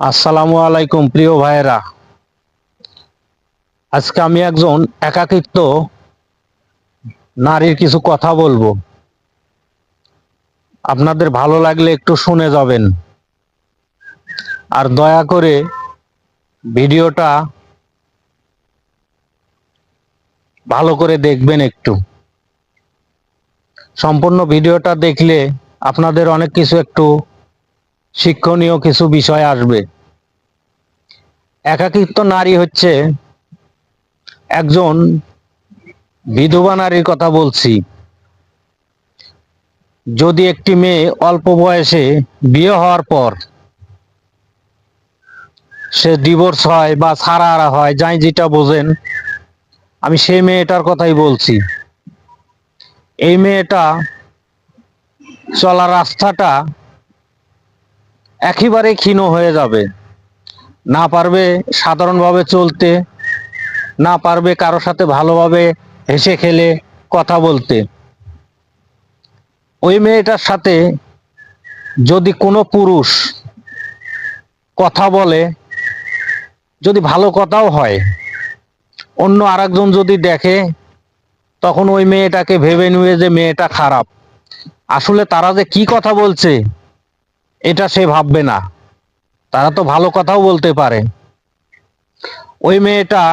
আসসালামু আলাইকুম প্রিয় ভাইয়েরা। আজকে আমি একজন একাকিত্ব নারীর কিছু কথা বলবো। আপনাদের ভালো লাগলে একটু শুনে যাবেন, আর দয়া করে ভিডিওটা ভালো করে দেখবেন। একটু সম্পূর্ণ ভিডিওটা দেখলে আপনাদের অনেক কিছু একটু শিক্ষণীয় কিছু বিষয় আসবে। একাকিত্ব নারী হচ্ছে একজন বিধবা নারীর কথা বলছি। যদি একটি মেয়ে অল্প বয়সে বিয়ে হওয়ার পর সে ডিভোর্স হয় বা ছাড়া হয়, যাই যেটা বোঝেন, আমি সেই মেয়েটার কথাই বলছি। এই মেয়েটা চলার রাস্তাটা একেবারে ক্ষীণ হয়ে যাবে, না পারবে সাধারণভাবে চলতে, না পারবে কারো সাথে ভালোভাবে হেসে খেলে কথা বলতে। ওই মেয়েটার সাথে যদি কোনো পুরুষ কথা বলে, যদি ভালো কথাও হয়, অন্য আরেকজন যদি দেখে, তখন ওই মেয়েটাকে ভেবে নিবে যে মেয়েটা খারাপ। আসলে তারা যে কি কথা বলছে এটা সে ভাববে না, তারা তো ভালো কথাও বলতে পারে। ওই মেয়েটা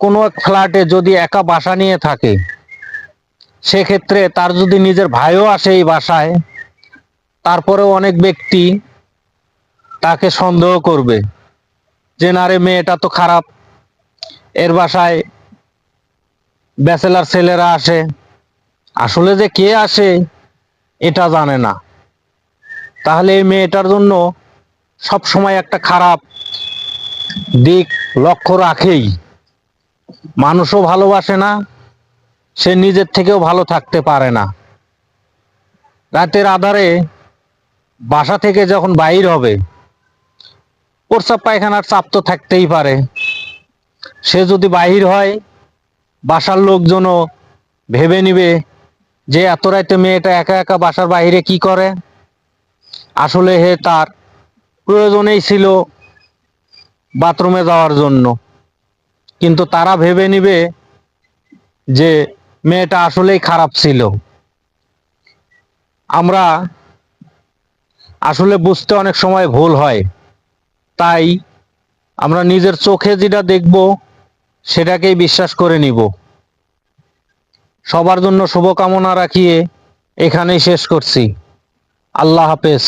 কোনো এক ফ্ল্যাটে যদি একা বাসা নিয়ে থাকে, সেক্ষেত্রে তার যদি নিজের ভাইও আসে এই বাসায়, তারপরেও অনেক ব্যক্তি তাকে সন্দেহ করবে যে না রে, মেয়েটা তো খারাপ, এর বাসায় ব্যাচেলার ছেলেরা আসে। আসলে যে কে আসে এটা জানে না। তাহলে এই মেয়েটার জন্য সব সময় একটা খারাপ দিক লক্ষ্য রাখেই। মানুষও ভালোবাসে না, সে নিজের থেকেও ভালো থাকতে পারে না। রাতের আধারে বাসা থেকে যখন বাইর হবে, প্রস্রাব পায়খানার চাপ তো থাকতেই পারে। সে যদি বাহির হয়, বাসার লোকজনও ভেবে নিবে যে এত রাতে মেয়েটা একা একা বাসার বাইরে কি করে। আসলে হে তার প্রয়োজনেই ছিল বাথরুমে যাওয়ার জন্য, কিন্তু তারা ভেবে নিবে যে মেয়েটা আসলেই খারাপ ছিল। আমরা আসলে বুঝতে অনেক সময় ভুল হয়, তাই আমরা নিজের চোখে যেটা দেখব সেটাকেই বিশ্বাস করে নিব। সবার জন্য শুভকামনা রাখিয়ে এখানেই শেষ করছি। আল্লাহ হাফেজ।